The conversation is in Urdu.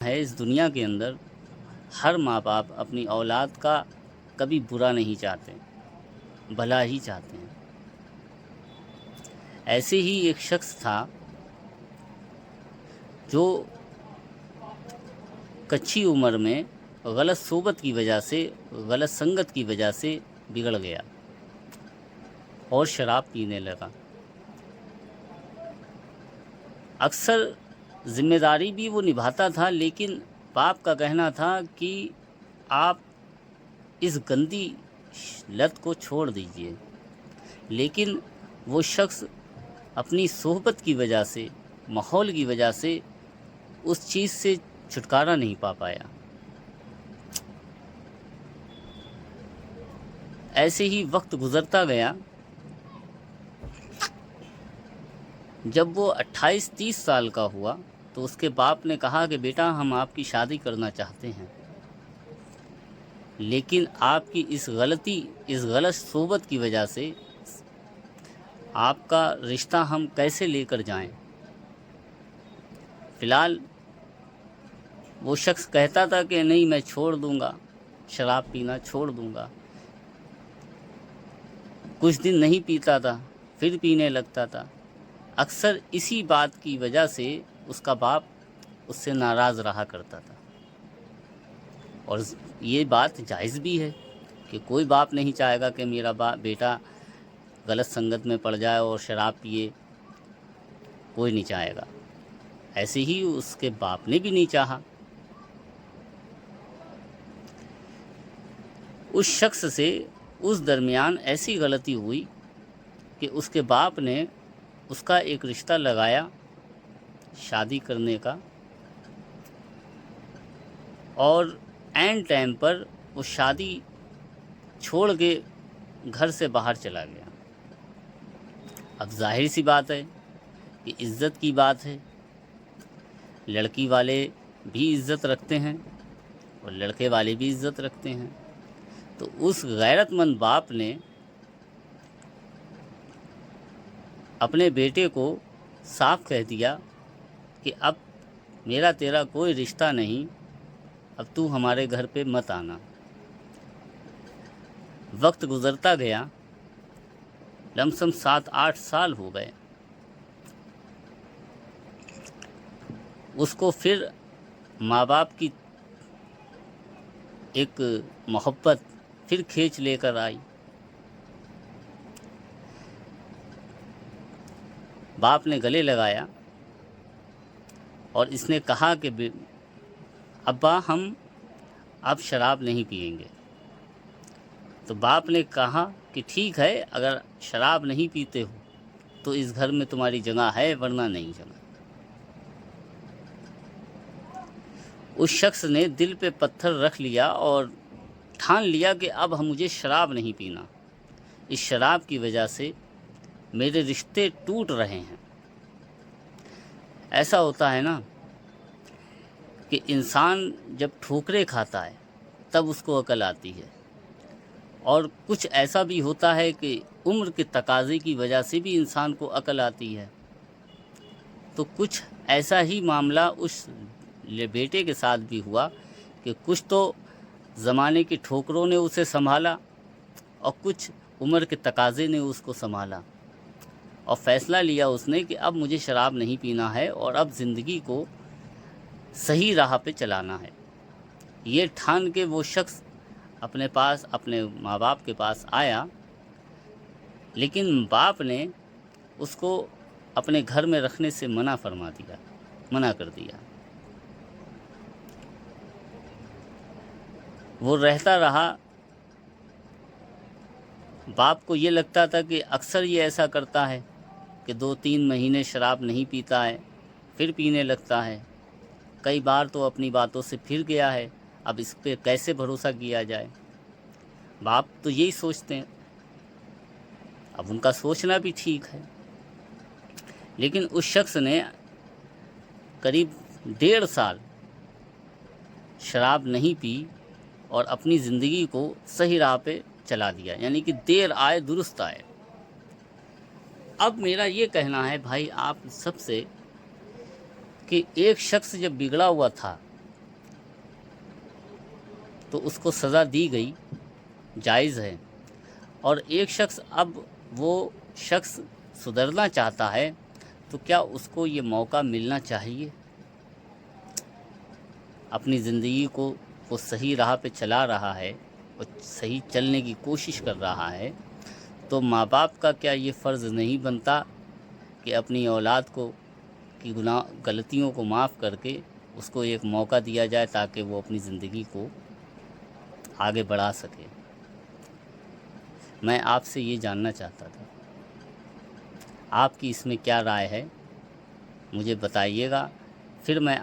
ہے اس دنیا کے اندر ہر ماں باپ اپنی اولاد کا کبھی برا نہیں چاہتے، بھلا ہی چاہتے ہیں۔ ایسے ہی ایک شخص تھا جو کچی عمر میں غلط صحبت کی وجہ سے، غلط سنگت کی وجہ سے بگڑ گیا اور شراب پینے لگا۔ اکثر ذمہ داری بھی وہ نبھاتا تھا، لیکن باپ کا کہنا تھا کہ آپ اس گندی لت کو چھوڑ دیجئے، لیکن وہ شخص اپنی صحبت کی وجہ سے، ماحول کی وجہ سے اس چیز سے چھٹکارا نہیں پا پایا۔ ایسے ہی وقت گزرتا گیا۔ جب وہ 28-30 سال کا ہوا تو اس کے باپ نے کہا کہ بیٹا ہم آپ کی شادی کرنا چاہتے ہیں، لیکن آپ کی اس غلط صحبت کی وجہ سے آپ کا رشتہ ہم کیسے لے کر جائیں۔ فی الحال وہ شخص کہتا تھا کہ نہیں میں چھوڑ دوں گا، شراب پینا چھوڑ دوں گا۔ کچھ دن نہیں پیتا تھا، پھر پینے لگتا تھا۔ اکثر اسی بات کی وجہ سے اس کا باپ اس سے ناراض رہا کرتا تھا، اور یہ بات جائز بھی ہے کہ کوئی باپ نہیں چاہے گا کہ میرا بیٹا غلط سنگت میں پڑ جائے اور شراب پیے، کوئی نہیں چاہے گا۔ ایسے ہی اس کے باپ نے بھی نہیں چاہا۔ اس شخص سے اس درمیان ایسی غلطی ہوئی کہ اس کے باپ نے اس کا ایک رشتہ لگایا شادی کرنے کا، اور عین ٹائم پر وہ شادی چھوڑ کے گھر سے باہر چلا گیا۔ اب ظاہر سی بات ہے کہ عزت کی بات ہے، لڑکی والے بھی عزت رکھتے ہیں اور لڑکے والے بھی عزت رکھتے ہیں۔ تو اس غیرت مند باپ نے اپنے بیٹے کو صاف کہہ دیا کہ اب میرا تیرا کوئی رشتہ نہیں، اب تو ہمارے گھر پہ مت آنا۔ وقت گزرتا گیا، لم سم 7-8 سال ہو گئے۔ اس کو پھر ماں باپ کی ایک محبت پھر کھینچ لے کر آئی۔ باپ نے گلے لگایا اور اس نے کہا کہ ابا ہم اب شراب نہیں پئیں گے۔ تو باپ نے کہا کہ ٹھیک ہے، اگر شراب نہیں پیتے ہو تو اس گھر میں تمہاری جگہ ہے، ورنہ نہیں جگہ۔ اس شخص نے دل پہ پتھر رکھ لیا اور ٹھان لیا کہ اب مجھے شراب نہیں پینا، اس شراب کی وجہ سے میرے رشتے ٹوٹ رہے ہیں۔ ایسا ہوتا ہے نا کہ انسان جب ٹھوکریں کھاتا ہے تب اس کو عقل آتی ہے، اور کچھ ایسا بھی ہوتا ہے کہ عمر کے تقاضے کی وجہ سے بھی انسان کو عقل آتی ہے۔ تو کچھ ایسا ہی معاملہ اس بیٹے کے ساتھ بھی ہوا کہ کچھ تو زمانے کی ٹھوکروں نے اسے سنبھالا اور کچھ عمر کے تقاضے نے اس کو سنبھالا، اور فیصلہ لیا اس نے کہ اب مجھے شراب نہیں پینا ہے اور اب زندگی کو صحیح راہ پہ چلانا ہے۔ یہ ٹھان کے وہ شخص اپنے پاس، اپنے ماں باپ کے پاس آیا، لیکن باپ نے اس کو اپنے گھر میں رکھنے سے منع کر دیا۔ وہ رہتا رہا۔ باپ کو یہ لگتا تھا کہ اکثر یہ ایسا کرتا ہے کہ 2-3 مہینے شراب نہیں پیتا ہے، پھر پینے لگتا ہے۔ کئی بار تو اپنی باتوں سے پھر گیا ہے، اب اس پہ کیسے بھروسہ کیا جائے۔ باپ تو یہی سوچتے ہیں، اب ان کا سوچنا بھی ٹھیک ہے، لیکن اس شخص نے قریب 1.5 سال شراب نہیں پی اور اپنی زندگی کو صحیح راہ پہ چلا دیا، یعنی کہ دیر آئے درست آئے۔ اب میرا یہ کہنا ہے بھائی آپ سب سے کہ ایک شخص جب بگڑا ہوا تھا تو اس کو سزا دی گئی، جائز ہے، اور ایک شخص اب وہ شخص سدھرنا چاہتا ہے تو کیا اس کو یہ موقع ملنا چاہیے؟ اپنی زندگی کو وہ صحیح راہ پہ چلا رہا ہے، وہ صحیح چلنے کی کوشش کر رہا ہے، تو ماں باپ کا کیا یہ فرض نہیں بنتا کہ اپنی اولاد کو کی غلطیوں کو معاف کر کے اس کو ایک موقع دیا جائے تاکہ وہ اپنی زندگی کو آگے بڑھا سکے؟ میں آپ سے یہ جاننا چاہتا تھا، آپ کی اس میں کیا رائے ہے؟ مجھے بتائیے گا، پھر میں